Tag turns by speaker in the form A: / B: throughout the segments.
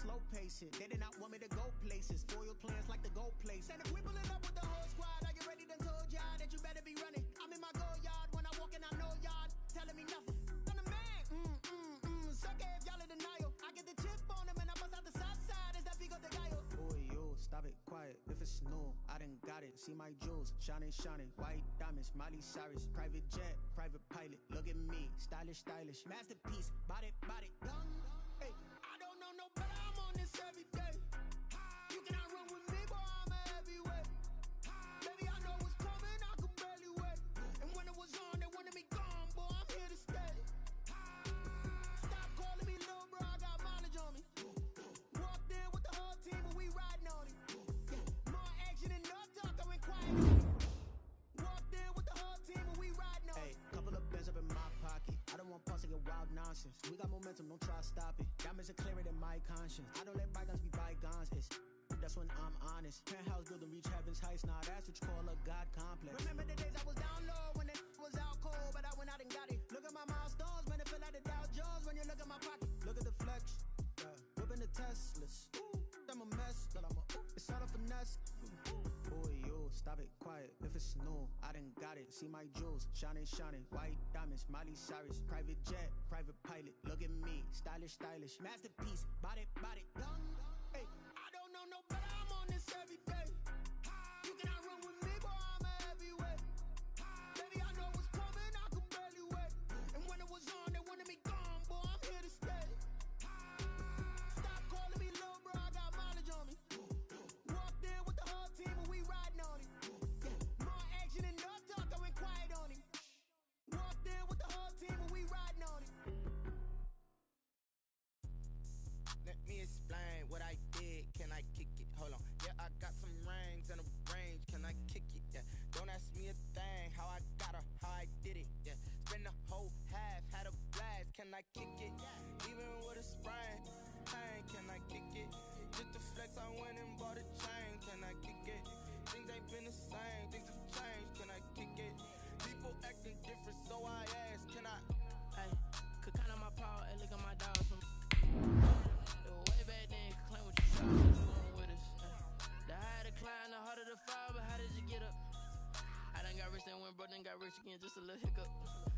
A: slow pace it. They did not want me to go places. Foil plans like the gold place. And if we pulling up with the whole squad, are you ready? Done told y'all that you better be running. I'm in my go yard when I walk in, I know y'all telling me nothing. I'm the man. Sucker if y'all in denial. I get the chip on them and I bust out the south side. Is that big of the guy? Boy, yo, stop it, quiet. If it's new, I done got it. See my jewels, shining, shining. White diamonds, Miley Cyrus. Private jet, private pilot. Look at me, stylish, stylish. Masterpiece, body, body. Hey, I don't know no better. I'm on this every day. You cannot run with me, boy. I'm a heavyweight. Baby, I know what's coming. I could barely wait. And when it was on, they wanted me gone, boy. I'm here to stay. Stop calling me little bro. I got mileage on me. Walked in with the whole team and we riding on it. More action and no talk. I went quiet. Walked in with the whole team and we riding on it. Hey, couple of bins up in my pocket. I don't want pulse to get wild nonsense. We got momentum, don't try to stop it. Diamonds are clearer than my conscience. I don't let bygones be bygones. That's when I'm honest. Penthouse building reach heaven's heights. Now that's what you call a God complex. Remember the days I was down low when it was out cold, but I went out and got it. Look at my milestones, man, it feel like the Dow Jones when you look at my pocket. Look at the flex, whipping the Teslas. I'm a mess, but it's all a finesse. Boy, yo, stop it, quiet. If it's new, I done got it. See my jewels, shining, shining. White diamonds, Miley Cyrus. Private jet, private pilot. Look at me, stylish, stylish. Masterpiece, body, body. Hey, I don't know no better. I'm on this every day. You cannot run with me, boy. I'm a heavyweight. Baby, I know what's coming. I could barely wait. And when it was on, they wanted me gone, boy. I'm here to stay. Stop calling me little bro. I got mileage on me. Walked in with the whole team and we riding on it. More action and no talk. I went quiet on it. Walked in with the whole team and we riding on it.
B: Let me explain what I did. Can I kick it? Hold on. Yeah, I got some rings and a range. Can I kick it? Yeah. Don't ask me a thing. How I got her, how I did it. Yeah. Spend the whole half, had a blast. Can I kick it? Even with a sprain. Pain, can I kick it? Just to flex, I went and bought a chain. Can I kick it? Things ain't been the same. Things have changed. Can I kick it? People acting different, so I asked. Can I?
C: Hey, could count on my paw and look at my dogs from. Way back then, claim what you saw. Going with us. The higher the climb, the harder the fall. But how did you get up? I done got rich and went broke, then got rich again. Just a little hiccup.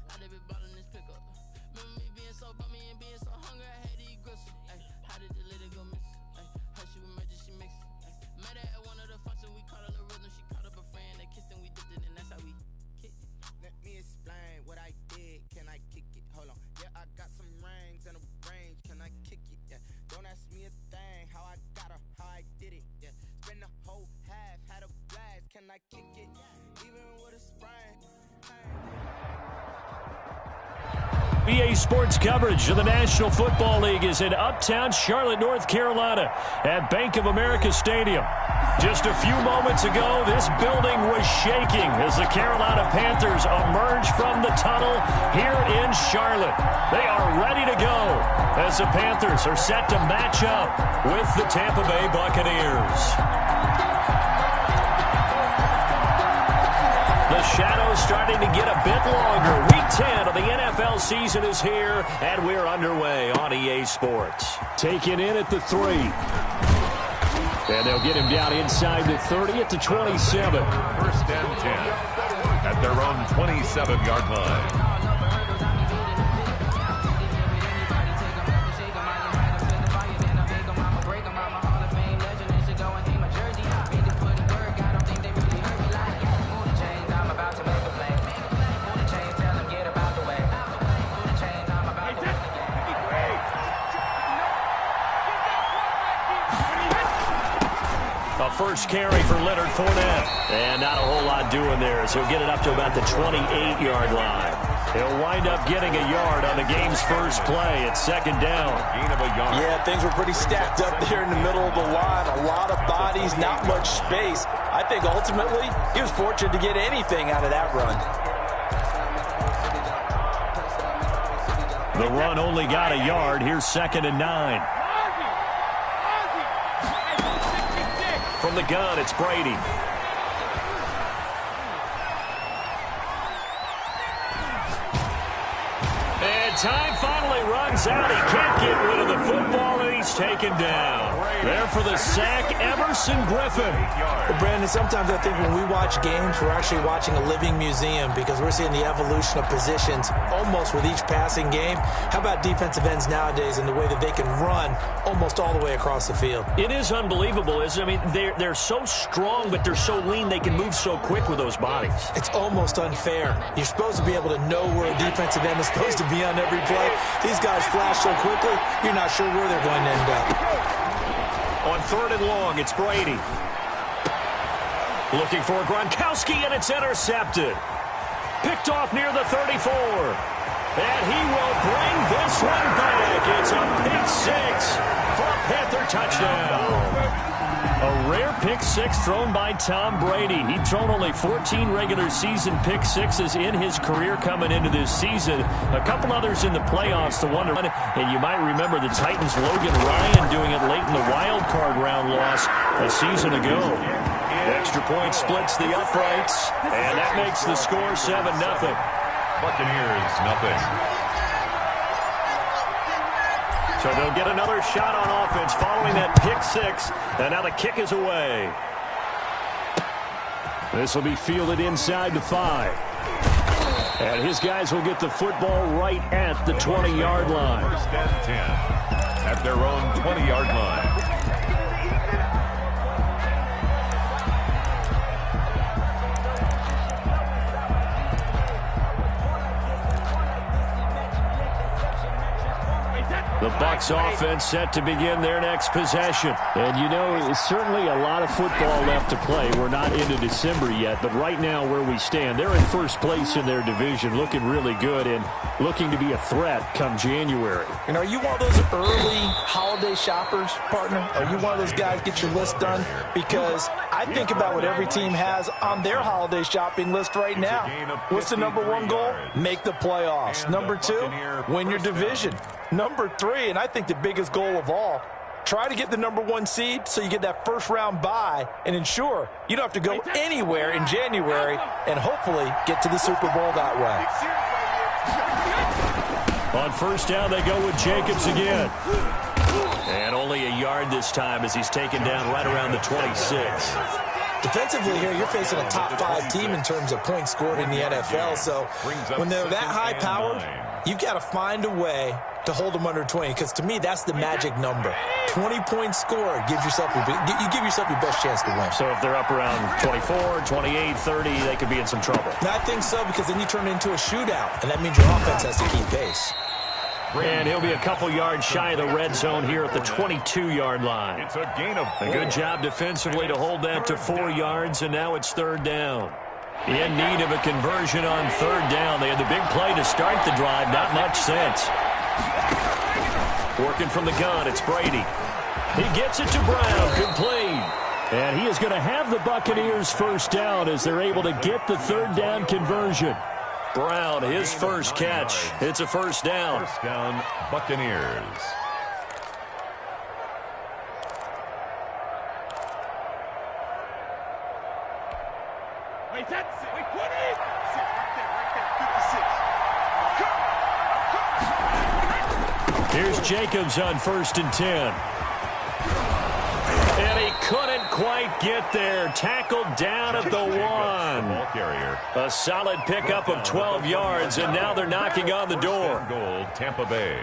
C: I done been ballin' this pickup. Remember me being so bummy and being so hungry, I had to eat gristle. Ay, how did you let it go miss? Ay, how she with magic, she mix. Met her at one of the functions, we caught her the rhythm. She caught up a friend, they kissed and we dipped it, and that's how we kicked it.
B: Let me explain what I did. Can I kick it? Hold on. Yeah, I got some rings and a range. Can I kick it? Yeah. Don't ask me a thing. How I got her, how I did it. Yeah. Spend the whole half, had a blast. Can I kick it? Even with a sprain.
D: BA Sports coverage of the National Football League is in uptown Charlotte, North Carolina at Bank of America Stadium. Just a few moments ago, this building was shaking as the Carolina Panthers emerge from the tunnel here in Charlotte. They are ready to go as the Panthers are set to match up with the Tampa Bay Buccaneers. The shadow's starting to get a bit longer. Week 10 of the NFL season is here, and we're underway on EA Sports. Taken in at the 3. And they'll get him down inside the 30 at the 27.
E: First and 10 at their own 27-yard line.
D: First carry for Leonard Fournette. And not a whole lot doing there, so he'll get it up to about the 28-yard line. He'll wind up getting a yard on the game's first play at second down.
F: Yeah, things were pretty stacked up there in the middle of the line. A lot of bodies, not much space. I think ultimately he was fortunate to get anything out of that run.
D: The run only got a yard. Here's second and 9. From the gun, it's Brady. And time finally runs out. He can't get rid of the football, and he's taken down. There for the sack, Emerson Griffin.
F: Well, Brandon, sometimes I think when we watch games, we're actually watching a living museum because we're seeing the evolution of positions almost with each passing game. How about defensive ends nowadays and the way that they can run almost all the way across the field?
D: It is unbelievable, isn't it? I mean, they're so strong, but they're so lean, they can move so quick with those bodies.
F: It's almost unfair. You're supposed to be able to know where a defensive end is supposed to be on every play. These guys flash so quickly, you're not sure where they're going to end up.
D: On 3rd and long, it's Brady. Looking for Gronkowski, and it's intercepted. Picked off near the 34. And he will bring this one back. It's a pick six for a Panther touchdown. A rare pick six thrown by Tom Brady. He'd thrown only 14 regular season pick sixes in his career coming into this season. A couple others in the playoffs to wonder. And you might remember the Titans' Logan Ryan doing it late in the wild card round loss a season ago. Extra point splits the uprights, and that makes the score 7-0.
E: Buccaneers, nothing.
D: So they'll get another shot on offense following that pick six, and now the kick is away. This will be fielded inside the 5. And his guys will get the football right at the 20-yard line.
E: 1st and 10 at their own 20-yard line.
D: The Bucs offense set to begin their next possession. And, you know, it's certainly a lot of football left to play. We're not into December yet, but right now where we stand, they're in first place in their division, looking really good and looking to be a threat come January.
F: And are you one of those early holiday shoppers, partner? Are you one of those guys get your list done? Because I think about what every team has on their holiday shopping list right now. What's the number one goal? Make the playoffs. Number 2, win your division. Number 3, and I think the biggest goal of all, try to get the number 1 seed so you get that first round bye and ensure you don't have to go anywhere in January and hopefully get to the Super Bowl that way.
D: On 1st down, they go with Jacobs again. And only a yard this time as he's taken down right around the 26.
F: Defensively here, you're facing a top 5 team in terms of points scored in the NFL. So when they're that high-powered, you've got to find a way to hold them under 20, because to me, that's the magic number. 20 points scored gives yourself you give yourself your best chance to win.
D: So if they're up around 24, 28, 30, they could be in some trouble.
F: And I think so, because then you turn it into a shootout, and that means your offense has to keep pace.
D: And he'll be a couple yards shy of the red zone here at the 22-yard line.
E: It's a gain of 4.
D: A good job defensively to hold that to 4 yards, and now it's 3rd down. In need of a conversion on 3rd down. They had the big play to start the drive. Not much sense. Working from the gun, it's Brady. He gets it to Brown, complete. And he is going to have the Buccaneers first down as they're able to get the 3rd down conversion. Brown, his first catch. It's a first down.
E: First down, Buccaneers.
G: Wait, that's it. Wait, 20.
D: Here's Jacobs on 1st and 10. And he couldn't quite get there. Tackled down at the 1. A solid pickup of 12 yards, and now they're knocking on the door.
E: Goal, Tampa Bay.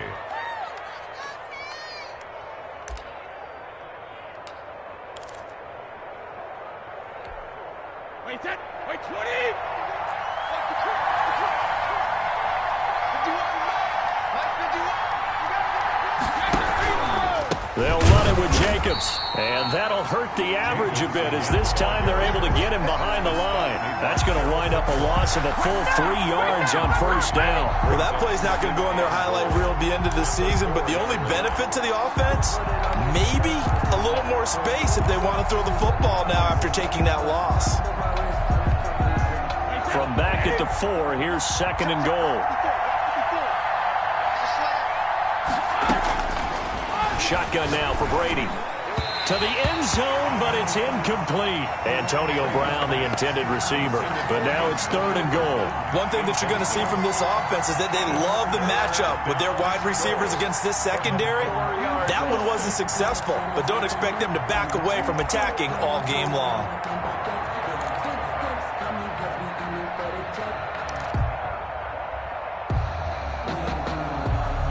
G: Wait, 20.
D: They'll run it with Jacobs, and that'll hurt the average a bit as this time they're able to get him behind the line. That's going to wind up a loss of a full 3 yards on 1st down.
F: Well, that play's not going to go in their highlight reel at the end of the season, but the only benefit to the offense, maybe a little more space if they want to throw the football now after taking that loss.
D: From back at the 4, here's 2nd and goal. Shotgun now for Brady. to the end zone, but it's incomplete. Antonio Brown, the intended receiver. But now it's 3rd and goal.
F: One thing that you're going to see from this offense is that they love the matchup with their wide receivers against this secondary. That one wasn't successful, but don't expect them to back away from attacking all game long.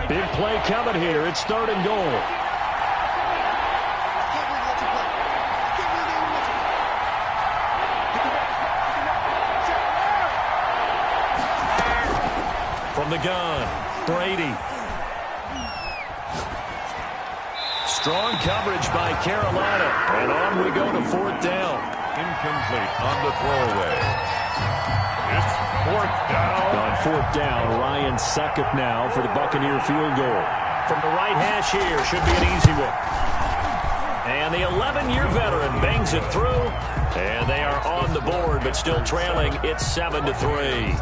D: Big play coming here. It's 3rd and goal. From the gun, Brady. Strong coverage by Carolina. And on we go to 4th down.
E: Incomplete on the throwaway. It's 4th down.
D: On 4th down, Ryan Succop now for the Buccaneer field goal. From the right hash here, should be an easy one. And the 11-year veteran bangs it through. And they are on the board, but still trailing. It's 7-3.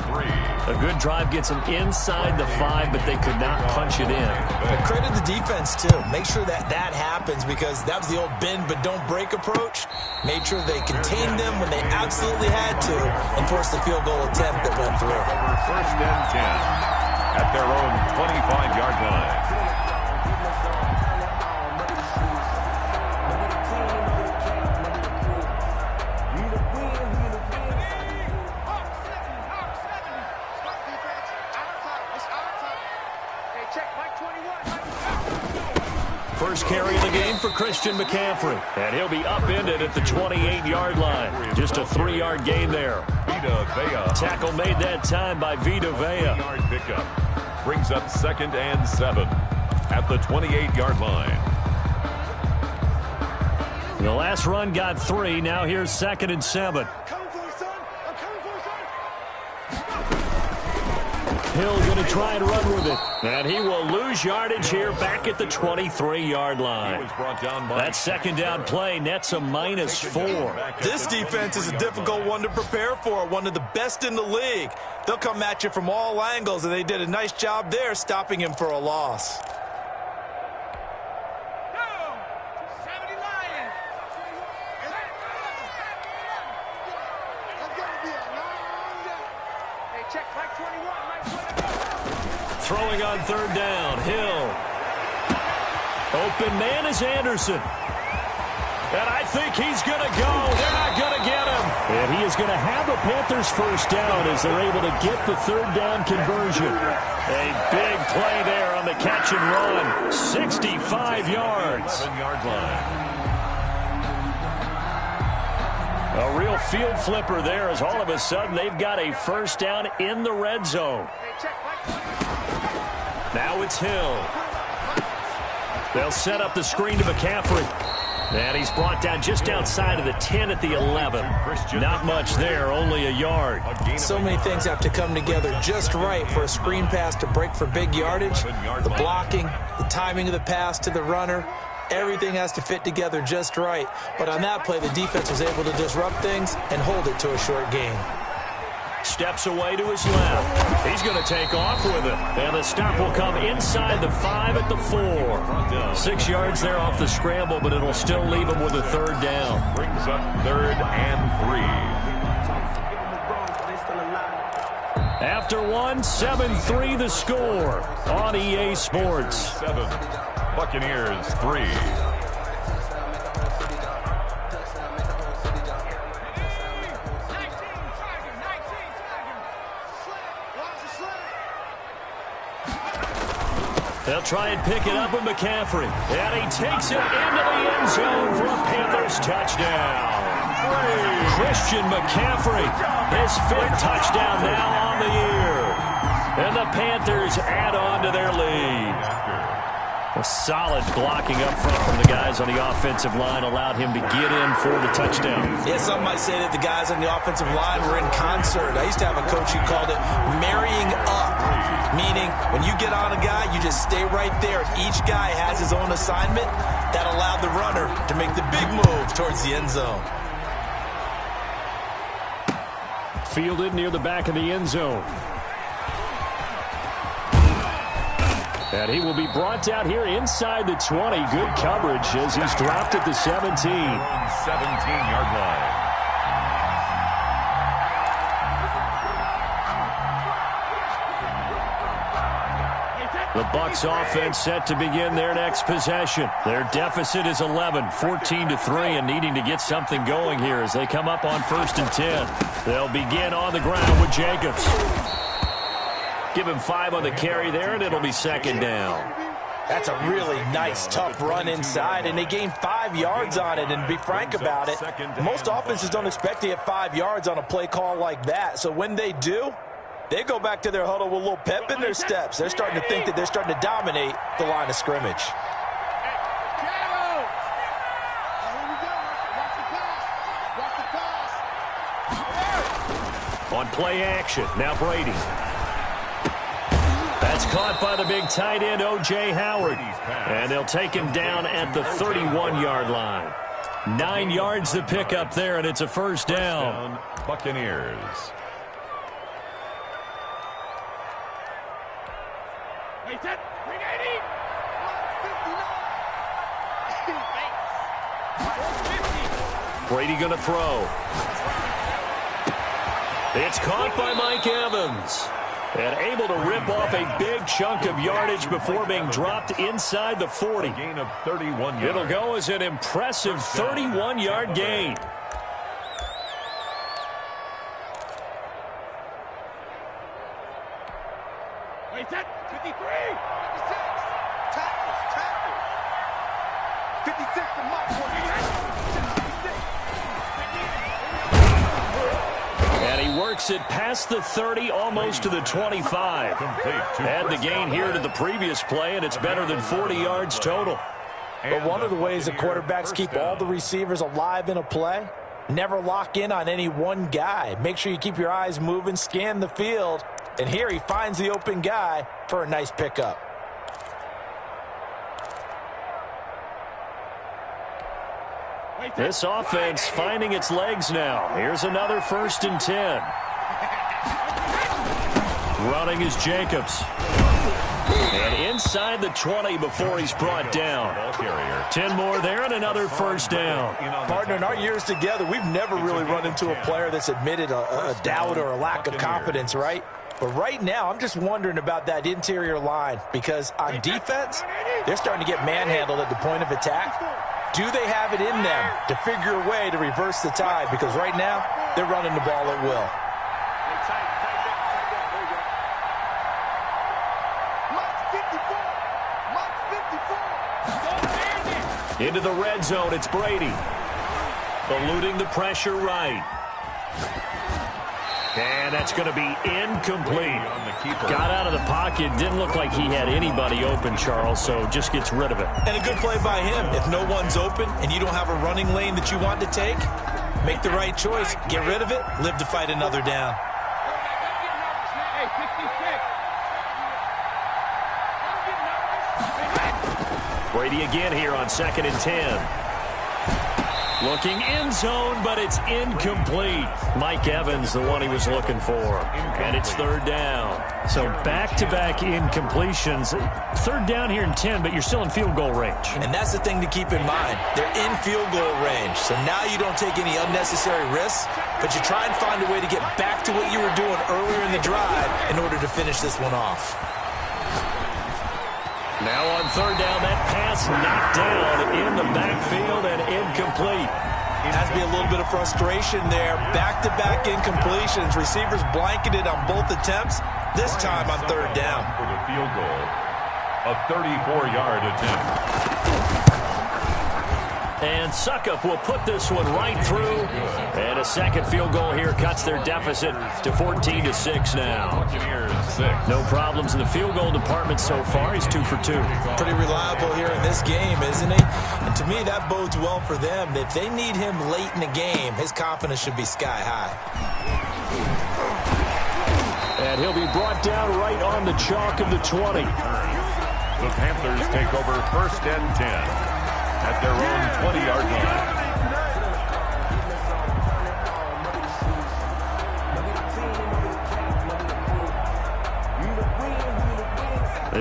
D: A good drive gets them inside the 5, but they could not punch it in.
F: But credit the defense, too. Make sure that happens, because that was the old bend but don't break approach. Made sure they contained them when they absolutely had to and forced the field goal attempt that went through.
E: 1st and 10 at their own 25-yard line.
D: First carry of the game for Christian McCaffrey. And he'll be upended at the 28-yard line. Just a 3-yard gain there.
E: Vita Vea.
D: Tackle made that time by Vita Vea.
E: Yard pickup. Brings up 2nd and 7 at the 28-yard line.
D: The last run got 3. Now here's 2nd and 7. Hill going to try and run with it. And he will lose yardage here back at the 23-yard line. That 2nd down play nets a -4.
F: This defense is a difficult one to prepare for, one of the best in the league. They'll come at you from all angles, and they did a nice job there stopping him for a loss.
D: Throwing on 3rd down, Hill. Open man is Anderson. And I think he's going to go. They're not going to get him. And he is going to have the Panthers 1st down as they're able to get the 3rd down conversion. A big play there on the catch and run. 65 yards.
E: 7-yard line.
D: A real field flipper there as all of a sudden they've got a 1st down in the red zone. Now it's Hill. They'll set up the screen to McCaffrey. And he's brought down just outside of the 10 at the 11. Not much there, only a yard.
F: So many things have to come together just right for a screen pass to break for big yardage. The blocking, the timing of the pass to the runner, everything has to fit together just right. But on that play, the defense was able to disrupt things and hold it to a short gain.
D: Steps away to his left. He's going to take off with it. And the stop will come inside the 5 at the 4. 6 yards there off the scramble, but it'll still leave him with a 3rd down.
E: Brings up 3rd and 3.
D: After 1, 7-3 the score on EA Sports.
E: 7. Buccaneers 3.
D: They'll try and pick it up with McCaffrey. And he takes it into the end zone for a Panthers touchdown. Christian McCaffrey, his 5th touchdown now on the year. And the Panthers add on to their lead. A solid blocking up front from the guys on the offensive line allowed him to get in for the touchdown.
F: Yeah, some might say that the guys on the offensive line were in concert. I used to have a coach who called it marrying up, meaning when you get on a guy, you just stay right there. Each guy has his own assignment. That allowed the runner to make the big move towards the end zone.
D: Fielded near the back of the end zone. And he will be brought down here inside the 20. Good coverage as he's dropped at the 17.
E: 17-yard line.
D: The Bucs offense set to begin their next possession. Their deficit is 11, 14-3, and needing to get something going here as they come up on 1st and 10. They'll begin on the ground with Jacobs. Give him 5 on the carry there, and it'll be 2nd down.
F: That's a really nice, tough run inside, and they gained 5 yards on it. And to be frank about it, most offenses don't expect to get 5 yards on a play call like that. So when they do, they go back to their huddle with a little pep in their steps. They're starting to think that they're starting to dominate the line of scrimmage.
D: On play action, now Brady. That's caught by the big tight end, O.J. Howard. And they'll take him down at the 31-yard line. 9 yards to pick up there, and it's a 1st down.
E: Buccaneers.
G: Wait, set. 380.
D: Brady going to throw. It's caught by Mike Evans. And able to rip off a big chunk of yardage before being dropped inside the 40.
E: Gain of 31 yards.
D: It'll go as an impressive 31-yard gain.
G: Wait, set. 53. 56.
B: Tackles. 56 to Mike.
D: And he works it past the 30, almost to the 25. Add the gain here to the previous play, and it's better than 40 yards total.
F: But one of the ways that quarterbacks keep all the receivers alive in a play, never lock in on any one guy. Make sure you keep your eyes moving, scan the field, and here he finds the open guy for a nice pickup.
D: This offense finding its legs now. Here's another 1st and 10. Running is Jacobs. And inside the 20 before he's brought down. 10 more there and another 1st down.
F: Partner, in our years together, we've never really run into a player that's admitted a doubt or a lack of confidence, right? But right now, I'm just wondering about that interior line because on defense, they're starting to get manhandled at the point of attack. Do they have it in them to figure a way to reverse the tide? Because right now, they're running the ball at will.
D: Into the red zone, it's Brady. Eluding the pressure right. And that's going to be incomplete. Got out of the pocket. Didn't look like he had anybody open, Charles, so just gets rid of it.
F: And a good play by him. If no one's open and you don't have a running lane that you want to take, make the right choice. Get rid of it. Live to fight another down.
G: Hey, 66.
D: Brady again here on 2nd and 10. Looking end zone, but it's incomplete. Mike Evans, the one he was looking for. And it's 3rd down. So back-to-back incompletions. 3rd down here in 10, but you're still in field goal range.
F: And that's the thing to keep in mind. They're in field goal range. So now you don't take any unnecessary risks, but you try and find a way to get back to what you were doing earlier in the drive in order to finish this one off.
D: Now on 3rd down, that pass knocked down in the backfield and incomplete.
F: Has to be a little bit of frustration there. Back-to-back incompletions. Receivers blanketed on both attempts. This time on 3rd down.
E: For the field goal, a 34-yard attempt.
D: And Suckup will put this one right through. And a 2nd field goal here cuts their deficit to 14-6 now.
E: Buccaneers 6.
D: No problems in the field goal department so far. He's 2 for 2.
F: Pretty reliable here in this game, isn't he? And to me, that bodes well for them. If they need him late in the game, his confidence should be sky high.
D: And he'll be brought down right on the chalk of the 20.
E: The Panthers take over 1st and 10. At their own 20-yard line.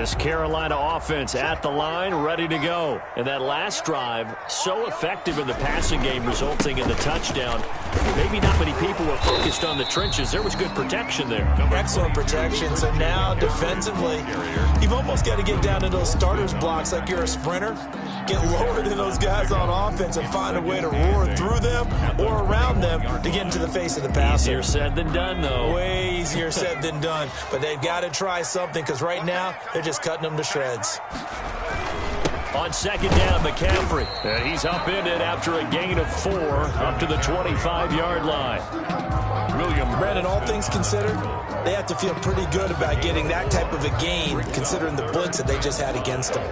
D: This Carolina offense at the line, ready to go. And that last drive, so effective in the passing game, resulting in the touchdown. Maybe not many people were focused on the trenches. There was good protection there.
F: Excellent protection. So now, defensively, you've almost got to get down to those starters blocks like you're a sprinter. Get lower than those guys on offense and find a way to roar through them or around them to get into the face of the passer.
D: Easier said than done, though.
F: Way easier said than done. But they've got to try something because right now they're just cutting them to shreds.
D: On second down, McCaffrey. And he's upended after a gain of 4 up to the 25-yard line.
F: Brandon, all things considered, they have to feel pretty good about getting that type of a gain considering the blitz that they just had against them.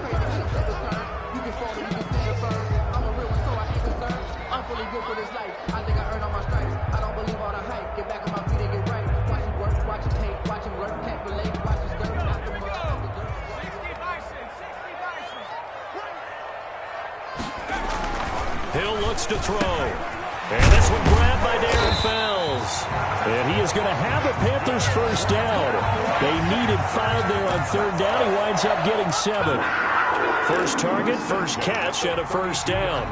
D: Hill looks to throw. And this one grabbed by Darren Fells. And he is going to have a Panthers first down. They needed 5 there on third down. He winds up getting 7. First target, first catch, and a first down.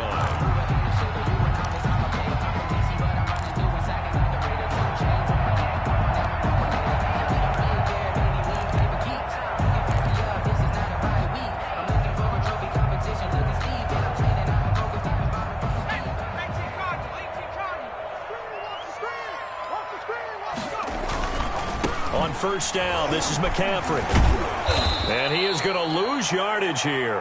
D: On first down, this is McCaffrey. And he is going to lose yardage here.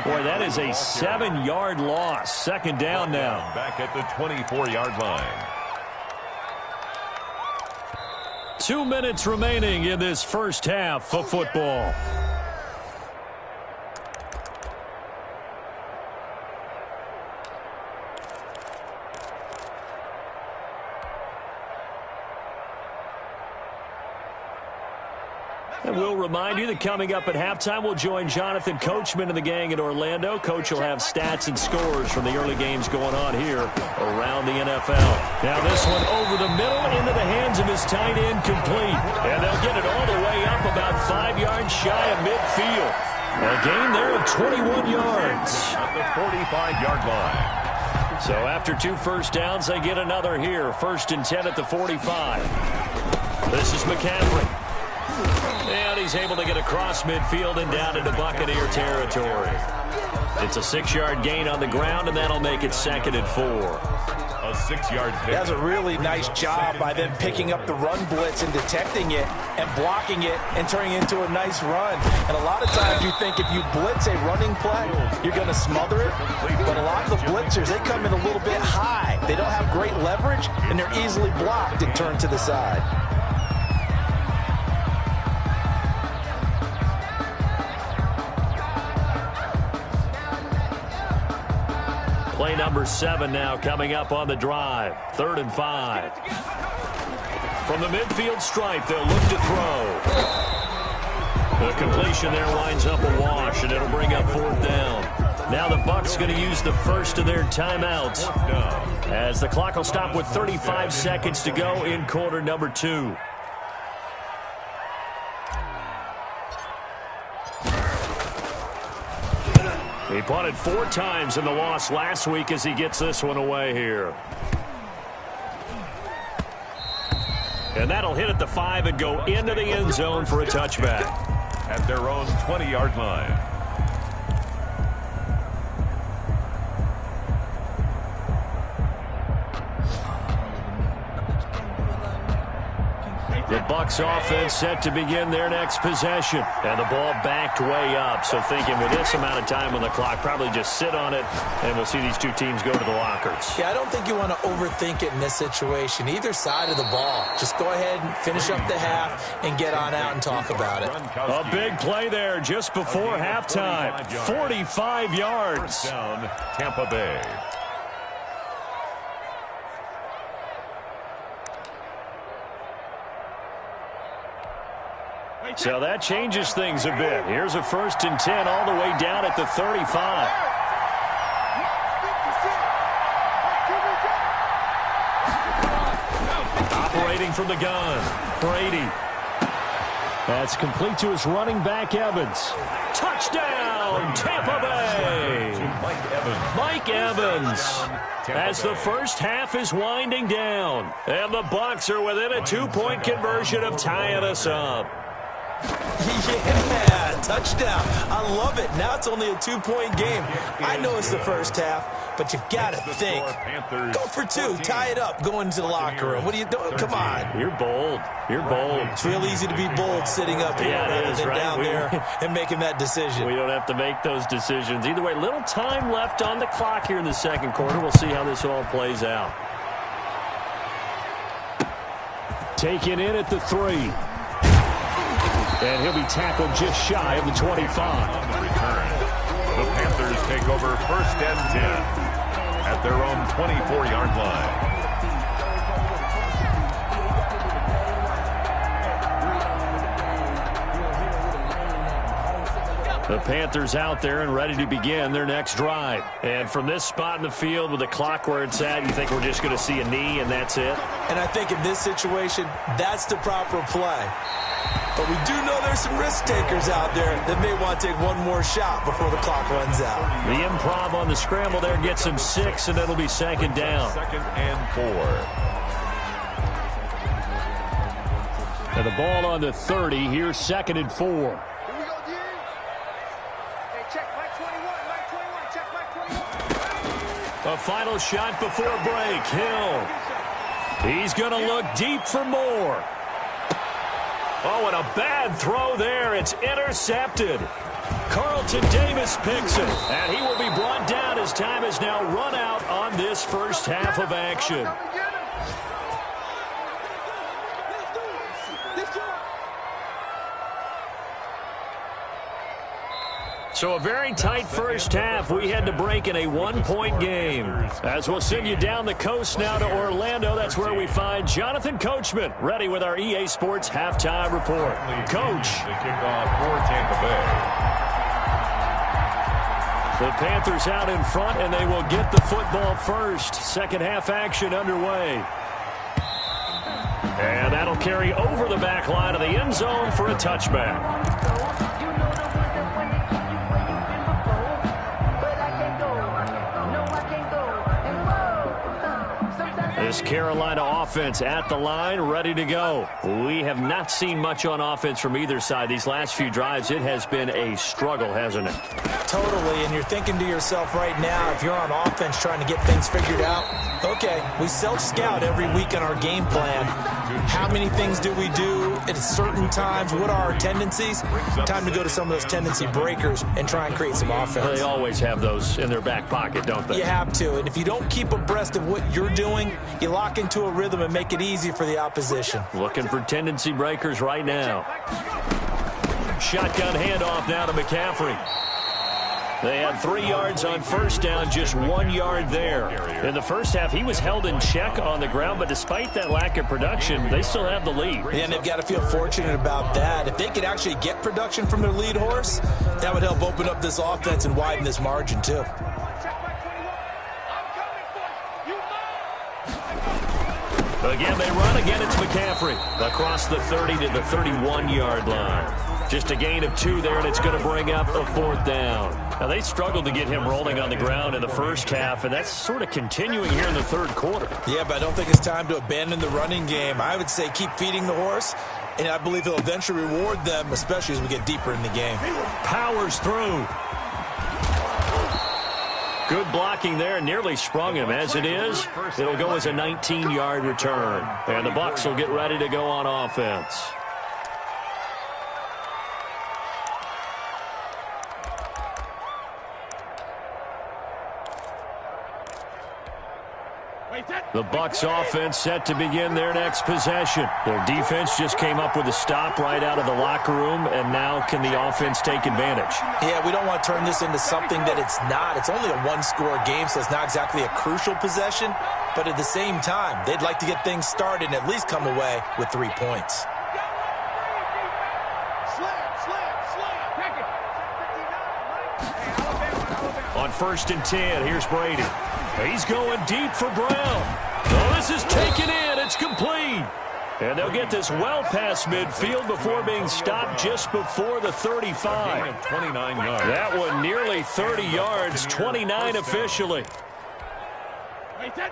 D: Boy, that is a 7-yard loss. Second down now.
E: Back at the 24-yard line.
D: 2 minutes remaining in this first half of football. And we'll remind you that coming up at halftime, we'll join Jonathan Coachman and the gang in Orlando. Coach will have stats and scores from the early games going on here around the NFL. Now this one over the middle into the hands of his tight end, complete. And they'll get it all the way up about 5 yards shy of midfield. A gain there of 21 yards.
E: At the 45-yard line.
D: So after 2 first downs, they get another here. 1st and 10 at the 45. This is McCaffrey. And he's able to get across midfield and down into Buccaneer territory. It's a 6-yard gain on the ground, and that'll make it 2nd and 4.
E: A 6-yard pick.
F: That's a really nice job by them picking up the run blitz and detecting it and blocking it and turning it into a nice run. And a lot of times you think if you blitz a running play, you're going to smother it. But a lot of the blitzers, they come in a little bit high. They don't have great leverage, and they're easily blocked and turned to the side.
D: Play number 7 now coming up on the drive. 3rd and 5. From the midfield stripe, they'll look to throw. The completion there winds up a wash, and it'll bring up 4th down. Now the Bucs going to use the first of their timeouts as the clock will stop with 35 seconds to go in quarter number 2. He punted 4 times in the loss last week as he gets this one away here. And that'll hit at the 5 and go into the end zone for a touchback.
E: At their own 20-yard line.
D: The Bucs offense set to begin their next possession. And the ball backed way up. So thinking with this amount of time on the clock, probably just sit on it, and we'll see these two teams go to the lockers.
F: Yeah, I don't think you want to overthink it in this situation. Either side of the ball. Just go ahead and finish up the half and get on out and talk about it.
D: A big play there just before halftime. 45 yards.
E: Down, Tampa Bay.
D: So that changes things a bit. Here's a 1st and 10 all the way down at the 35. Operating from the gun, Brady. That's complete to his running back, Evans. Touchdown, Tampa Bay! Mike Evans. As the first half is winding down. And the Bucs are within a 2-point conversion of tying us up.
F: Yeah, touchdown. I love it. Now it's only a 2-point game. I know it's the first half, but you've got to think. Go for 2. Tie it up. Go into the locker room. What are you doing? Come on.
D: You're bold. You're bold.
F: It's real easy to be bold sitting up here rather than down there and making that decision.
D: We don't have to make those decisions. Either way, little time left on the clock here in the second quarter. We'll see how this all plays out. Taken in at the 3. And he'll be tackled just shy of the 25.
E: On the return, the Panthers take over 1st and 10 at their own 24-yard line.
D: The Panthers out there and ready to begin their next drive. And from this spot in the field with the clock where it's at, you think we're just going to see a knee and that's it?
F: And I think in this situation, that's the proper play. But we do know there's some risk takers out there that may want to take one more shot before the clock runs out.
D: The improv on the scramble there gets him 6, and it'll be 2nd down.
E: 2nd and 4.
D: And the ball on the 30. Here's 2nd and 4. A final shot before break. Hill. He's going to look deep for more. Oh, and a bad throw there. It's intercepted. Carlton Davis picks it, and he will be brought down as time has now run out on this first half of action. So a very tight first half. We had to break in a 1-point game. As we'll send you down the coast now to Orlando, that's where we find Jonathan Coachman, ready with our EA Sports halftime report. Coach.
E: The kickoff for Tampa Bay.
D: The Panthers out in front, and they will get the football first. Second half action underway. And that'll carry over the back line of the end zone for a touchback. This Carolina offense at the line, ready to go. We have not seen much on offense from either side. These last few drives, it has been a struggle, hasn't it?
F: Totally, and you're thinking to yourself right now, if you're on offense trying to get things figured out, okay, we self-scout every week in our game plan. How many things do we do at certain times? What are our tendencies? Time to go to some of those tendency breakers and try and create some offense.
D: They always have those in their back pocket, don't they?
F: You have to, and if you don't keep abreast of what you're doing, you lock into a rhythm and make it easy for the opposition.
D: Looking for tendency breakers right now. Shotgun handoff now to McCaffrey. They had 3 yards on first down, just 1 yard there. In the first half, he was held in check on the ground, but despite that lack of production, they still have the lead.
F: Yeah, and they've got to feel fortunate about that. If they could actually get production from their lead horse, that would help open up this offense and widen this margin, too.
D: Again, they run. Again, it's McCaffrey. Across the 30 to the 31-yard line. Just a gain of 2 there, and it's going to bring up a 4th down. Now, they struggled to get him rolling on the ground in the first half, and that's sort of continuing here in the third quarter.
F: Yeah, but I don't think it's time to abandon the running game. I would say keep feeding the horse, and I believe he'll eventually reward them, especially as we get deeper in the game.
D: Powers through. Good blocking there, nearly sprung him. As it is, it'll go as a 19-yard return. And the Bucs will get ready to go on offense. The Bucs offense set to begin their next possession. Their defense just came up with a stop right out of the locker room, and now can the offense take advantage?
F: Yeah, we don't want to turn this into something that it's not. It's only a one-score game, so it's not exactly a crucial possession. But at the same time, they'd like to get things started and at least come away with 3 points.
D: On 1st and 10, here's Brady. He's going deep for Brown. Oh, this is taken in. It's complete. And they'll get this well past midfield before being stopped just before the 35.
E: 29 yards.
D: That one nearly 30 yards, 29 officially.
G: Wait, 20!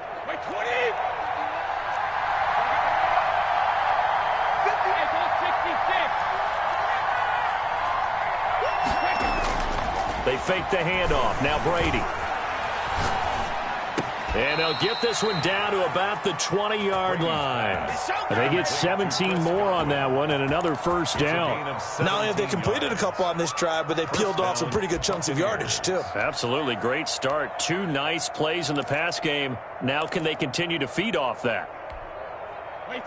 D: They fake the handoff. Now Brady. And they'll get this one down to about the 20-yard line. And they get 17 more on that one and another first down.
F: Not only have they completed a couple on this drive, but they peeled off some pretty good chunks of yardage, too.
D: Absolutely great start. 2 nice plays in the pass game. Now can they continue to feed off that?
G: Wait,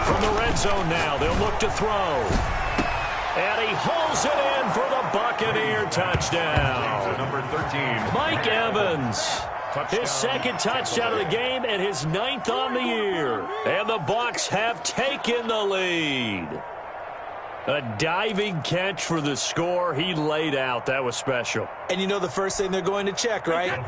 D: From the red zone now, they'll look to throw. And he hauls it in for the Buccaneer touchdown.
E: Number 13.
D: Mike Evans. His second touchdown of the game and his 9th on the year. And the Bucs have taken the lead. A diving catch for the score. He laid out. That was special.
F: And you know the first thing they're going to check, right?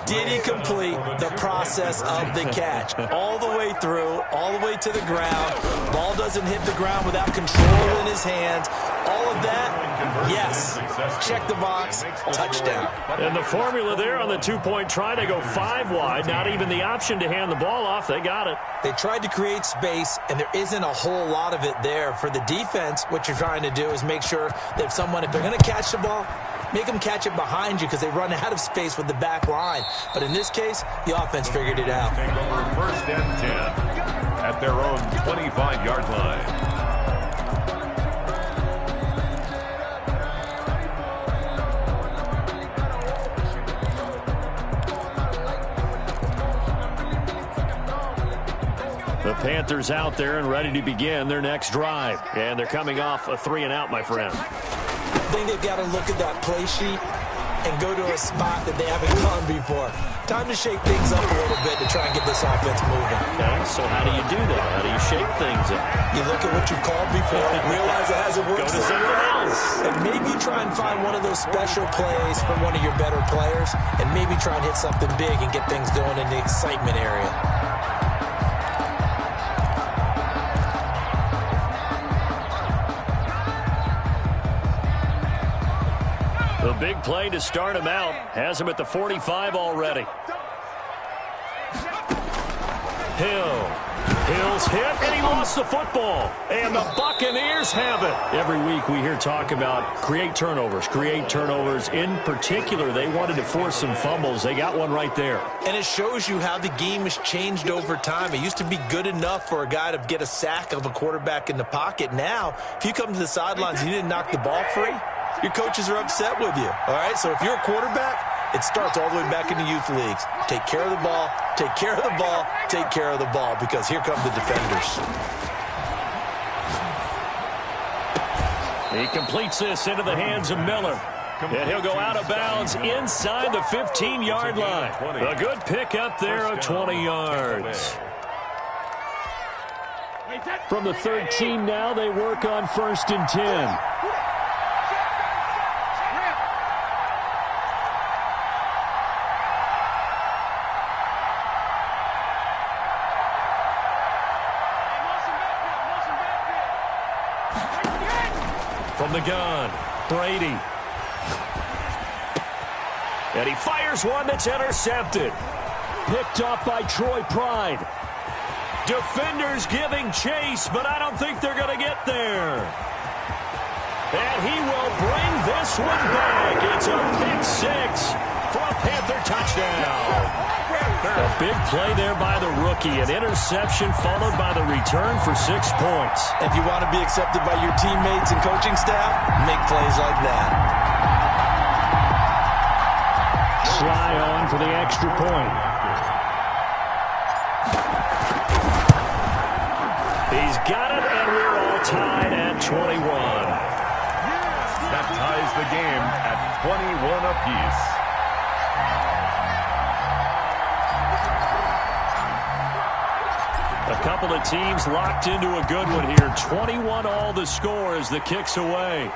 F: Did he complete the process of the catch? All the way through, all the way to the ground. Ball doesn't hit the ground without control in his hands. All of that, yes. Check the box, touchdown.
D: And the formula there on the 2-point try, they go 5 wide. Not even the option to hand the ball off. They got it.
F: They tried to create space, and there isn't a whole lot of it there. For the defense, what you're trying to do is make sure that if they're going to catch the ball, make them catch it behind you because they run out of space with the back line. But in this case, the offense figured it out.
E: Take over first and 10 at their own 25-yard line.
D: The Panthers out there and ready to begin their next drive. And they're coming off a 3-and-out, my friend.
F: I think they've got to look at that play sheet and go to a spot that they haven't gone before. Time to shake things up a little bit to try and get this offense moving.
D: Okay, so how do you do that? How do you shake things up?
F: You look at what you've called before, realize it hasn't worked.
D: Go to something else.
F: And maybe try and find one of those special plays from one of your better players, and maybe try and hit something big and get things going in the excitement area.
D: The big play to start him out. Has him at the 45 already. Hill's hit, and he lost the football. And the Buccaneers have it. Every week we hear talk about create turnovers. In particular, they wanted to force some fumbles. They got one right there.
F: And it shows you how the game has changed over time. It used to be good enough for a guy to get a sack of a quarterback in the pocket. Now, if you come to the sidelines and you didn't knock the ball free, your coaches are upset with you, all right? So if you're a quarterback, it starts all the way back in the youth leagues. Take care of the ball, take care of the ball, take care of the ball, because here come the defenders.
D: He completes this into the hands of Miller. And he'll go out of bounds inside the 15-yard line. A good pickup there of 20 yards. From the 13 now, they work on 1st and 10. From the gun, Brady. And he fires one that's intercepted. Picked off by Troy Pride. Defenders giving chase, but I don't think they're going to get there. And he will bring this one back. It's a pick-6 for a Panther touchdown. A big play there by the rookie. An interception followed by the return for 6 points.
F: If you want to be accepted by your teammates and coaching staff, make plays like that.
D: Sly on for the extra point. He's got it, and we're all tied at 21.
E: That ties the game at 21 apiece.
D: A couple of teams locked into a good one here. 21 all the score as the kick's away.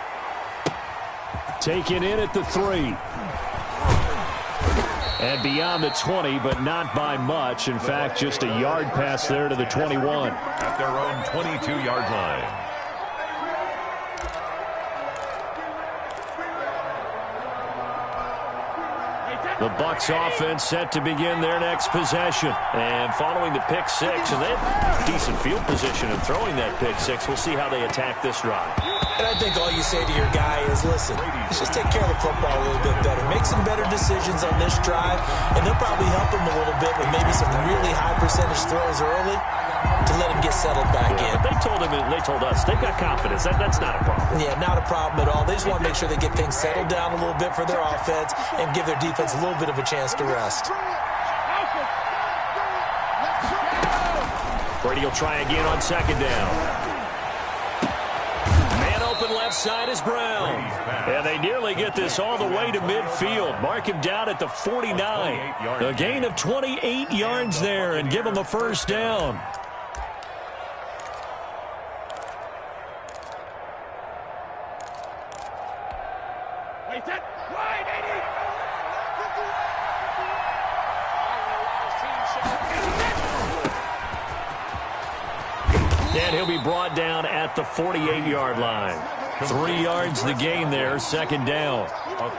D: Taken in at the 3. And beyond the 20, but not by much. In fact, just a yard pass there to the 21.
E: At their own 22-yard line.
D: The Bucs offense set to begin their next possession. And following the pick six, and they have decent field position in throwing that pick six. We'll see how they attack this drive.
F: And I think all you say to your guy is, listen, let's just take care of the football a little bit better. Make some better decisions on this drive, and they'll probably help him a little bit with maybe some really high percentage throws early to let him get settled back in.
D: But they told him, and they told us, they've got confidence. That's not a problem.
F: Yeah, not a problem at all. They just want to make sure they get things settled down a little bit for their offense and give their defense a little bit of a chance to rest.
D: Brady will try again on second down. Man open left side is Brown. And they nearly get this all the way to midfield. Mark him down at the 49. A gain of 28 yards there and give him a first down. And he'll be brought down at the 48-yard line. 3 yards the gain there, second down.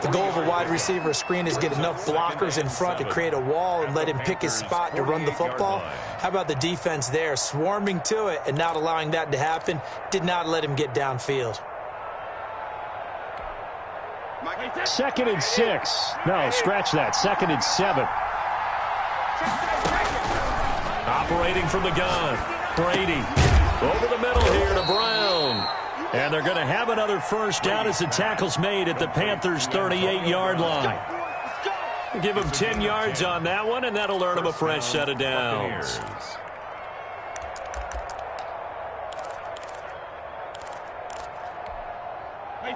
F: The goal of a wide receiver screen is get enough blockers in front to create a wall and let him pick his spot to run the football. How about the defense there, swarming to it and not allowing that to happen? Did not let him get downfield.
D: 2nd and 6. No, scratch that. 2nd and 7. Operating from the gun. Brady over the middle here to Brown. And they're going to have another first down as the tackle's made at the Panthers' 38-yard line. Give him 10 yards on that one, and that'll earn him a fresh set of downs.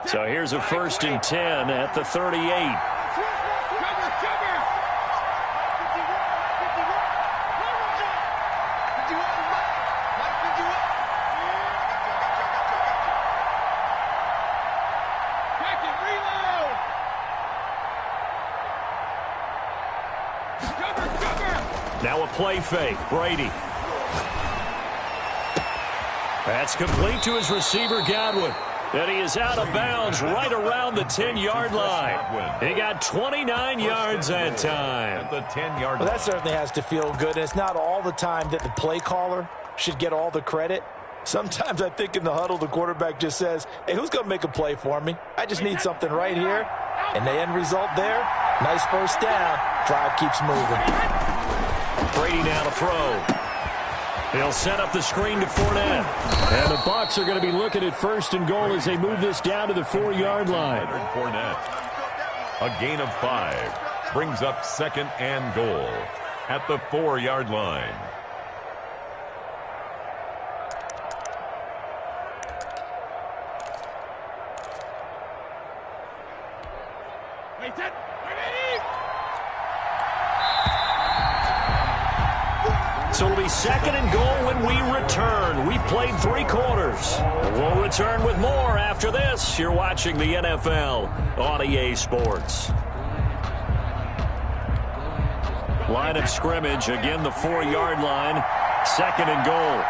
D: So here's a 1st and 10 at the 38. Now a play fake. Brady. That's complete to his receiver, Godwin. And he is out of bounds right around the 10-yard line. He got 29 yards that time.
E: The 10-yard line.
F: Well, that certainly has to feel good. And it's not all the time that the play caller should get all the credit. Sometimes I think in the huddle, the quarterback just says, hey, who's going to make a play for me? I just need something right here. And the end result there, nice first down. Drive keeps moving.
D: Brady now to throw. He'll set up the screen to Fournette. And the Bucs are going to be looking at 1st and goal as they move this down to the 4-yard line.
E: Fournette. A gain of 5. Brings up 2nd and goal at the 4-yard line.
D: So it'll be 2nd and goal when we return. We've played 3 quarters. We'll return with more after this. You're watching the NFL on EA Sports. Line of scrimmage, again the 4-yard line. 2nd and goal.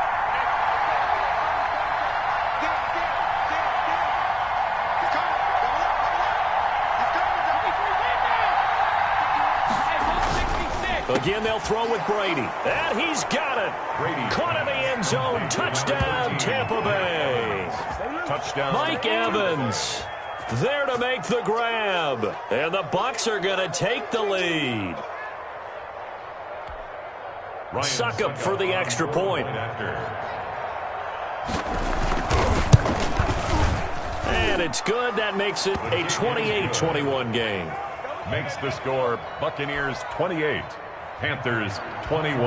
D: Again, they'll throw with Brady. And he's got it.
E: Brady.
D: Caught in the end zone. Touchdown, Tampa Bay.
E: Touchdown.
D: Mike Evans there to make the grab. And the Bucs are going to take the lead. Suckup for the extra point. And it's good. That makes it a 28-21 game.
E: Makes the score Buccaneers 28. Panthers 21.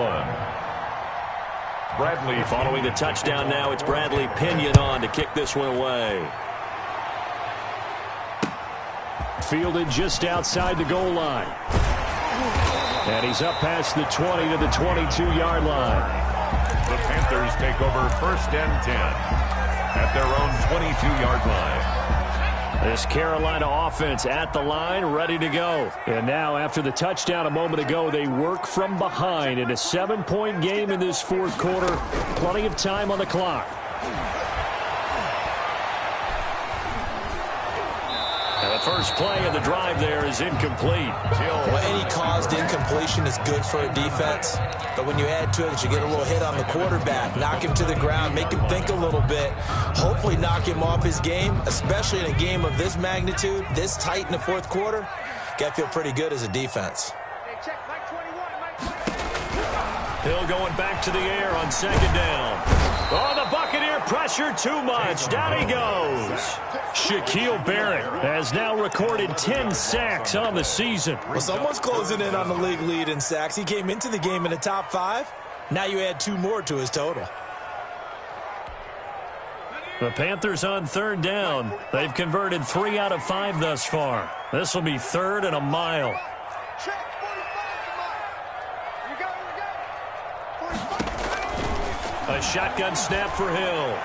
E: Bradley
D: following the touchdown now. It's Bradley Pinion on to kick this one away. Fielded just outside the goal line. And he's up past the 20 to the 22-yard line.
E: The Panthers take over 1st and 10 at their own 22-yard line.
D: This Carolina offense at the line, ready to go. And now, after the touchdown a moment ago, they work from behind in a 7-point game in this fourth quarter. Plenty of time on the clock. And the first play of the drive there is incomplete.
F: Well, any caused incompletion is good for a defense. But when you add to it that you get a little hit on the quarterback, knock him to the ground, make him think a little bit, hopefully knock him off his game, especially in a game of this magnitude, this tight in the fourth quarter, got to feel pretty good as a defense.
D: Hill going back to the air on second down. Oh, the Buccaneer pressure too much. Down he goes. Shaquille Barrett has now recorded 10 sacks on the season.
F: Well, someone's closing in on the league lead in sacks. He came into the game in the top 5. Now you add 2 more to his total.
D: The Panthers on third down. They've converted 3 out of 5 thus far. This will be third and a mile. A shotgun snap for Hill.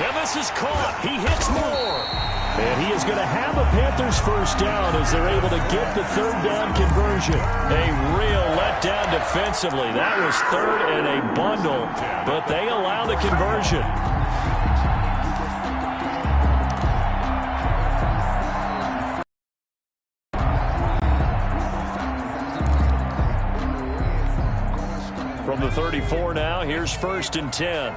D: And this is caught. He hits more. And he is going to have a Panthers first down as they're able to get the third down conversion. A real letdown defensively. That was third and a bundle, but they allow the conversion. From the 34 now, here's first and 10.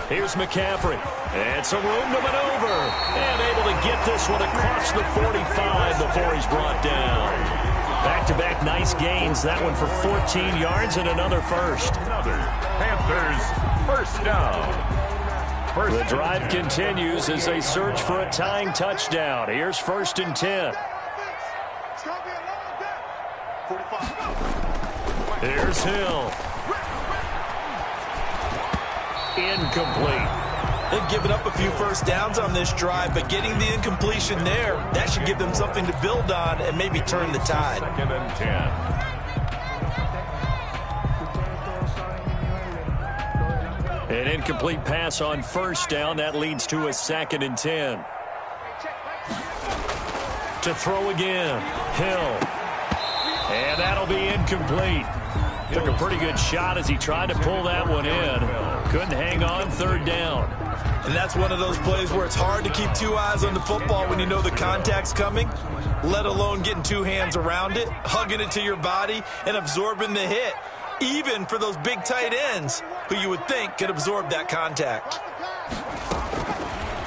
D: Here's McCaffrey. And some room to maneuver. And able to get this one across the 45 before he's brought down. Back-to-back nice gains. That one for 14 yards and another first.
E: Panthers first down.
D: The drive continues as they search for a tying touchdown. Here's first and 10. Here's Hill. Incomplete.
F: They've given up a few first downs on this drive, but getting the incompletion there, that should give them something to build on and maybe turn the tide.
E: Second and 10.
D: An incomplete pass on first down. That leads to a second and 10. To throw again. Hill. And that'll be incomplete. Took a pretty good shot as he tried to pull that one in. Couldn't hang on third down.
F: And that's one of those plays where it's hard to keep 2 eyes on the football when you know the contact's coming, let alone getting 2 hands around it, hugging it to your body, and absorbing the hit, even for those big tight ends who you would think could absorb that contact.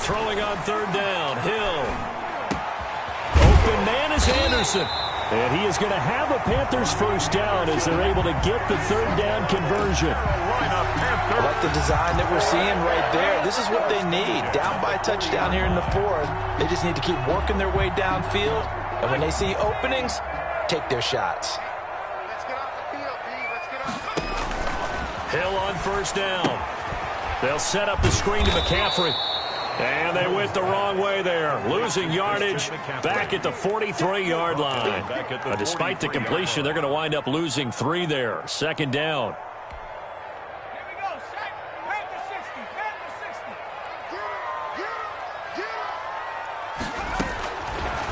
D: Throwing on third down, Hill. Open man is Anderson. And he is going to have a Panthers first down as they're able to get the third down conversion.
F: I like the design that we're seeing right there. This is what they need. Down by a touchdown here in the fourth. They just need to keep working their way downfield. And when they see openings, take their shots.
D: Hill on first down. They'll set up the screen to McCaffrey. And they went the wrong way there. Losing yardage back at the 43-yard line. Despite the completion, they're going to wind up losing 3 there. Second down.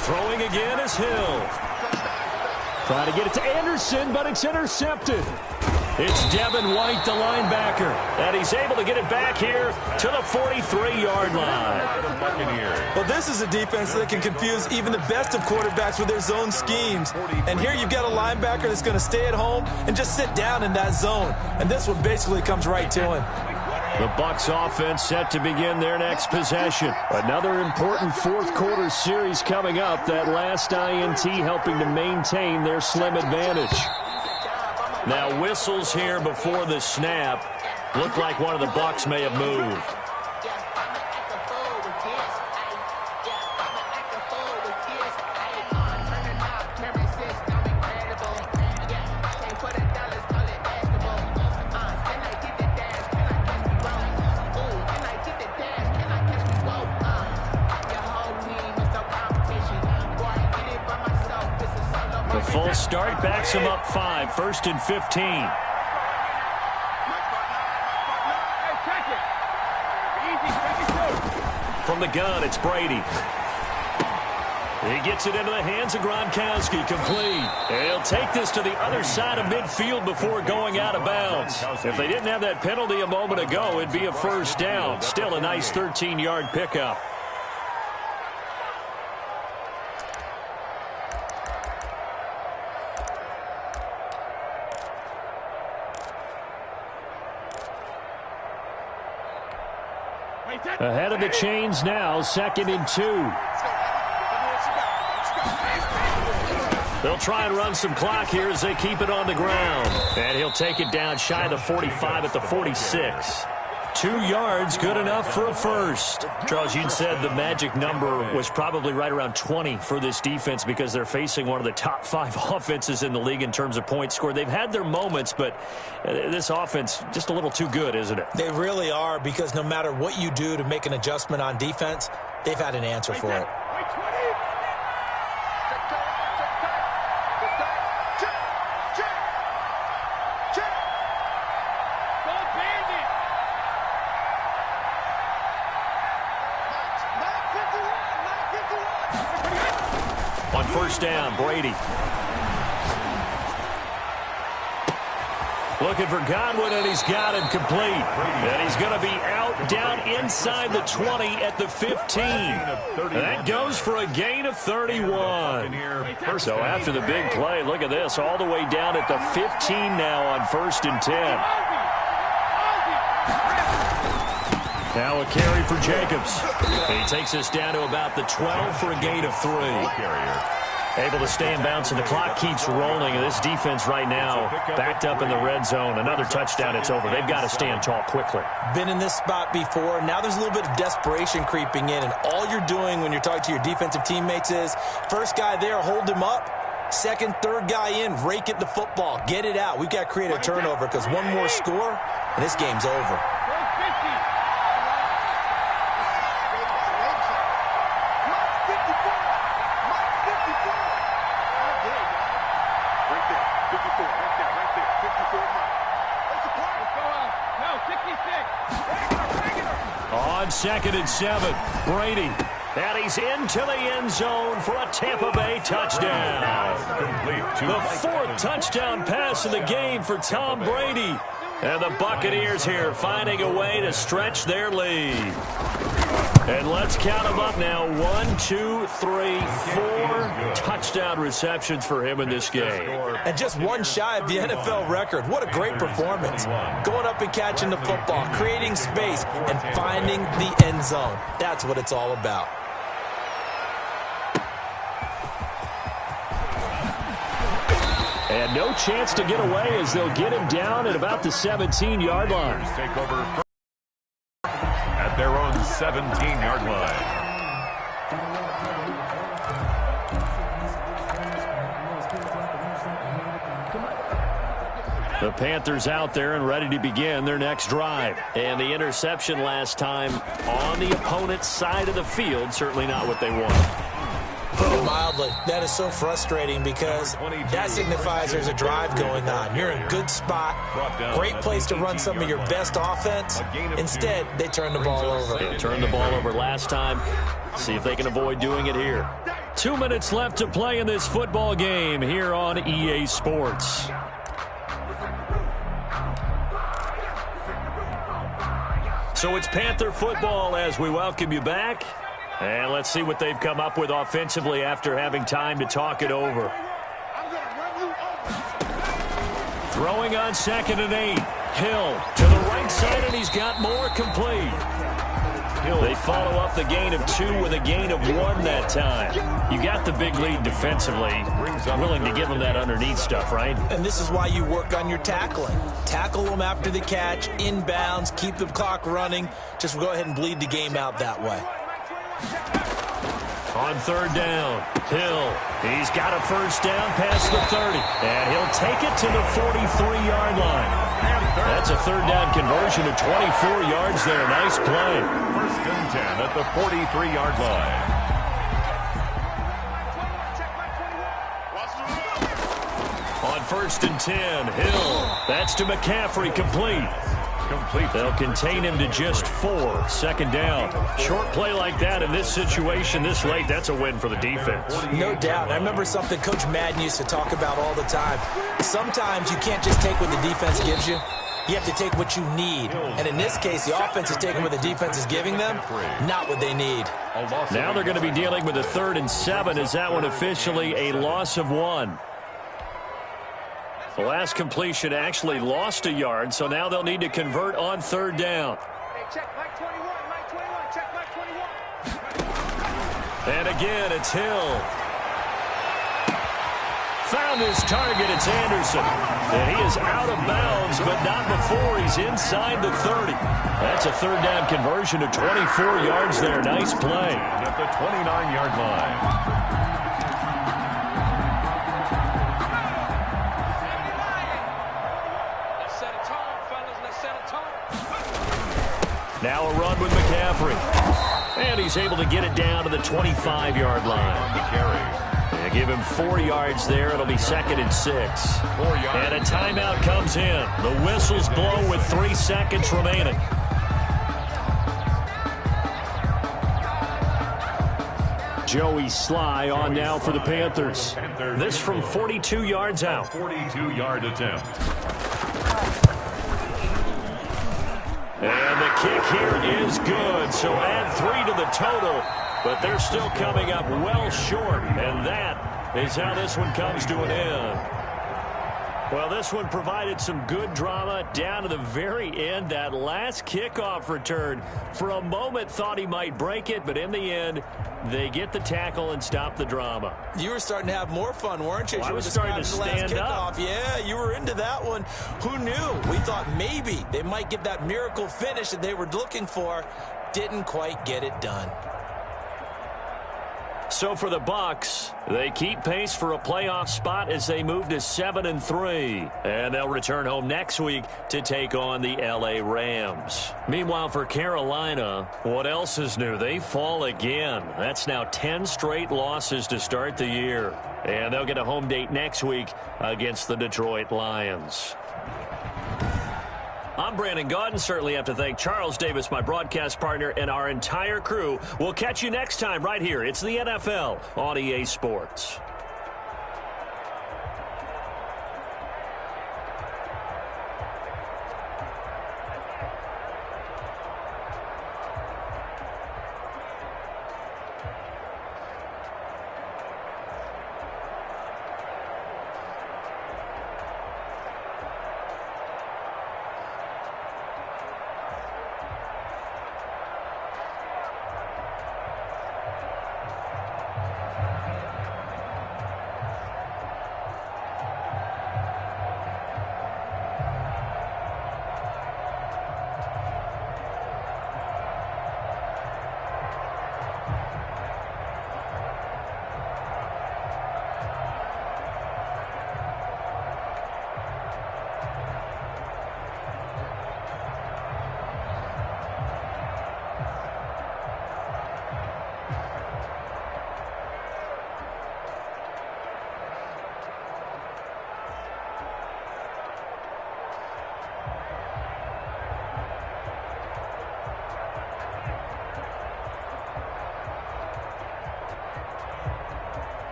D: Throwing again is Hill. Trying to get it to Anderson, but it's intercepted. It's Devin White, the linebacker, and he's able to get it back here to the 43-yard line.
F: Well, this is a defense that can confuse even the best of quarterbacks with their zone schemes. And here you've got a linebacker that's going to stay at home and just sit down in that zone. And this one basically comes right to him.
D: The Bucs offense set to begin their next possession. Another important fourth quarter series coming up. That last INT helping to maintain their slim advantage. Now whistles here before the snap. Looked like one of the Bucs may have moved. The full start backs him up 5, first and 15. From the gun, it's Brady. He gets it into the hands of Gronkowski, complete. And he'll take this to the other side of midfield before going out of bounds. If they didn't have that penalty a moment ago, it'd be a first down. Still a nice 13-yard pickup. Ahead of the chains now, 2nd and 2. They'll try and run some clock here as they keep it on the ground. And he'll take it down shy of the 45 at the 46. 2 yards, good enough for a first. Charles, you said the magic number was probably right around 20 for this defense because they're facing one of the top 5 offenses in the league in terms of points scored. They've had their moments, but this offense just a little too good, isn't it?
F: They really are, because no matter what you do to make an adjustment on defense, they've had an answer for it.
D: On first down, Brady. Looking for Godwin, and he's got it complete. And he's going to be out down inside the 20 at the 15. That goes for a gain of 31. So after the big play, look at this, all the way down at the 15 now on 1st and 10. Now a carry for Jacobs. He takes us down to about the 12 for a gain of 3. Able to stay in bounds, and the clock keeps rolling. And this defense right now backed up in the red zone. Another touchdown, it's over. They've got to stand tall quickly.
F: Been in this spot before. Now there's a little bit of desperation creeping in, and all you're doing when you're talking to your defensive teammates is, first guy there, hold him up. Second, third guy in, rake at the football. Get it out. We've got to create a turnover, because one more score, and this game's over.
D: On 2nd and 7, Brady. And he's into the end zone for a Tampa Bay touchdown. The 4th touchdown pass of the game for Tom Brady. And the Buccaneers here finding a way to stretch their lead. And let's count them up now. 1, 2, 3, 4 touchdown receptions for him in this game.
F: And just one shy of the NFL record. What a great performance. Going up and catching the football, creating space, and finding the end zone. That's what it's all about.
D: And no chance to get away as they'll get him down at about the 17-yard line.
E: Take over at their own 17-yard line.
D: The Panthers out there and ready to begin their next drive. And the interception last time on the opponent's side of the field, certainly not what they wanted.
F: Put it mildly, that is so frustrating, because that signifies there's a drive going on. You're in a good spot, great place to run some of your best offense. Instead, they turn the ball over.
D: They turned the ball over last time. See if they can avoid doing it here. 2 minutes left to play in this football game here on EA Sports. So it's Panther football as we welcome you back. And let's see what they've come up with offensively after having time to talk it over. Throwing on 2nd and 8. Hill to the right side, and he's got more, complete. They follow up the gain of 2 with a gain of 1 that time. You got the big lead defensively. Willing to give them that underneath stuff, right?
F: And this is why you work on your tackling. Tackle them after the catch, inbounds, keep the clock running. Just go ahead and bleed the game out that way.
D: On 3rd down, Hill. He's got a first down past the 30. And he'll take it to the 43-yard line. That's a 3rd down conversion of 24 yards there. Nice play.
E: 1st and 10 at the 43-yard line.
D: On 1st and 10, Hill. That's to McCaffrey, complete.
E: complete.
D: They'll contain him to just 4. Second down. Short play like that in this situation this late, that's a win for the defense.
F: No doubt. I remember something Coach Madden used to talk about all the time. Sometimes you can't just take what the defense gives you. You have to take what you need. And in this case, the offense is taking what the defense is giving them, not what they need.
D: Now they're going to be dealing with a 3rd and 7. Is that one officially a loss of 1? The last completion actually lost a yard, so now they'll need to convert on 3rd down.
G: Hey, check Mike 21, Mike 21, check Mike 21.
D: And again, it's Hill. Found his target, it's Anderson. And he is out of bounds, but not before he's inside the 30. That's a 3rd down conversion to 24 yards there. Nice play.
E: At the 29-yard line.
G: Let's set a tone, fellas. Let's set a tone.
D: Now a run with McCaffrey. And he's able to get it down to the 25-yard line.
E: The carry.
D: They give him 4 yards there. It'll be 2nd and 6.
E: 4 yards.
D: And a timeout comes in. The whistles blow with 3 seconds remaining. Joey Sly on now for the Panthers. This from 42 yards out.
E: 42-yard attempt.
D: And the kick here is good. So add 3 to the total. But they're still coming up well short. And that is how this one comes to an end. Well, this one provided some good drama down to the very end. That last kickoff return, for a moment thought he might break it, but in the end, they get the tackle and stop the drama.
F: You were starting to have more fun, weren't you?
D: Well, I was starting to stand up.
F: Yeah, you were into that one. Who knew? We thought maybe they might get that miracle finish that they were looking for. Didn't quite get it done.
D: So for the Bucs, they keep pace for a playoff spot as they move to 7-3. And they'll return home next week to take on the LA Rams. Meanwhile, for Carolina, what else is new? They fall again. That's now 10 straight losses to start the year. And they'll get a home date next week against the Detroit Lions. I'm Brandon Gaudin. Certainly have to thank Charles Davis, my broadcast partner, and our entire crew. We'll catch you next time right here. It's the NFL on EA Sports.